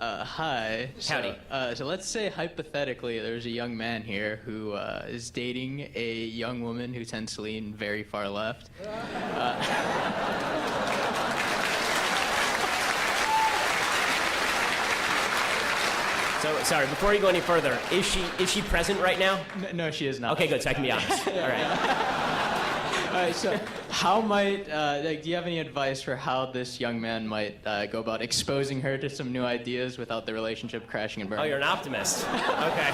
Hi. Howdy. So let's say hypothetically there's a young man here who is dating a young woman who tends to lean very far left. So, sorry, before you go any further, is she present right now? No, she is not. Okay, good, so I can be honest. All right. All right, so how might, do you have any advice for how this young man might go about exposing her to some new ideas without the relationship crashing and burning? Oh, you're an optimist. Okay.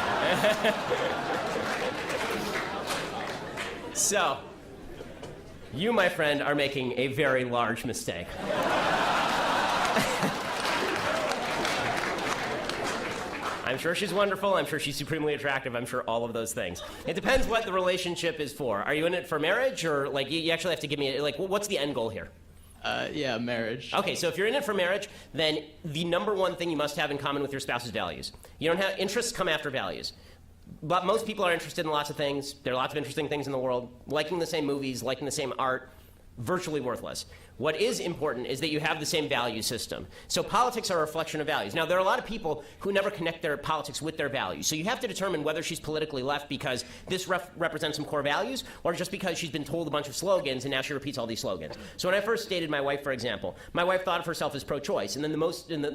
So, you, my friend, are making a very large mistake. I'm sure she's wonderful. I'm sure she's supremely attractive. I'm sure all of those things. It depends what the relationship is for. Are you in it for marriage, or like you actually have to give me like what's the end goal here? Yeah, marriage. Okay, so if you're in it for marriage, then the number one thing you must have in common with your spouse is values. You don't have interests come after values. But most people are interested in lots of things. There are lots of interesting things in the world. Liking the same movies, liking the same art, virtually worthless. What is important is that you have the same value system. So politics are a reflection of values. Now, there are a lot of people who never connect their politics with their values. So you have to determine whether she's politically left because this represents some core values, or just because she's been told a bunch of slogans and now she repeats all these slogans. So when I first dated my wife, for example, my wife thought of herself as pro-choice. And then the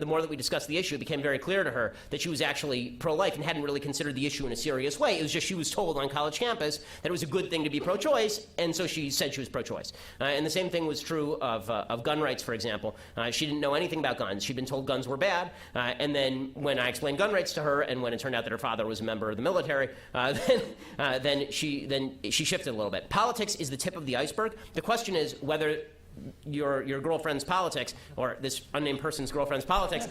more that we discussed the issue, it became very clear to her that she was actually pro-life and hadn't really considered the issue in a serious way. It was just she was told on college campus that it was a good thing to be pro-choice, and so she said she was pro-choice. And the same thing was true of gun rights, for example. She didn't know anything about guns. She'd been told guns were bad, and then when I explained gun rights to her, and when it turned out that her father was a member of the military, then she shifted a little bit. Politics is the tip of the iceberg. The question is whether your girlfriend's politics, or this unnamed person's girlfriend's politics,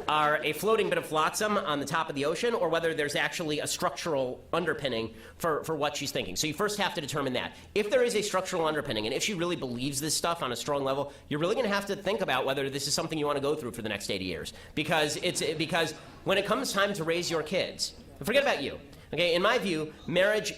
are a floating bit of flotsam on the top of the ocean, or whether there's actually a structural underpinning for what she's thinking. So you first have to determine that. If there is a structural underpinning, and if she really believes this stuff on a strong level, you're really going to have to think about whether this is something you want to go through for the next 80 years. Because when it comes time to raise your kids, forget about you. Okay, in my view, marriage,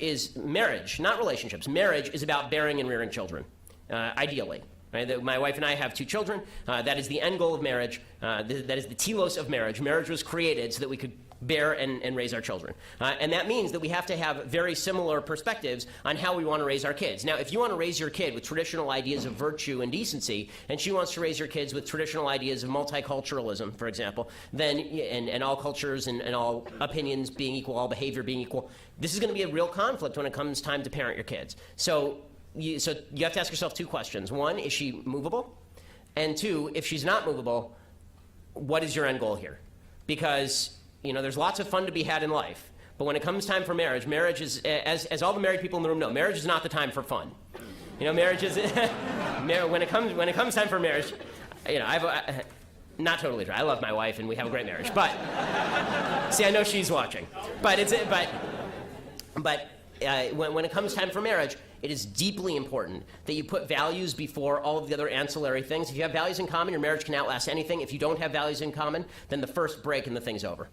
not relationships. Marriage is about bearing and rearing children, ideally. Right? My wife and I have 2 children. That is the end goal of marriage. That is the telos of marriage. Marriage was created so that we could bear and raise our children. And that means that we have to have very similar perspectives on how we want to raise our kids. Now, if you want to raise your kid with traditional ideas of virtue and decency, and she wants to raise your kids with traditional ideas of multiculturalism, for example, then and all cultures and all opinions being equal, all behavior being equal, this is going to be a real conflict when it comes time to parent your kids. So you have to ask yourself 2 questions. 1, is she movable? And 2, if she's not movable, what is your end goal here? Because, there's lots of fun to be had in life. But when it comes time for marriage, marriage is, as all the married people in the room know, marriage is not the time for fun. Marriage is, when it comes time for marriage, I've, not totally true. I love my wife and we have a great marriage. But, see, I know she's watching. But when it comes time for marriage, it is deeply important that you put values before all of the other ancillary things. If you have values in common, your marriage can outlast anything. If you don't have values in common, then the first break and the thing's over.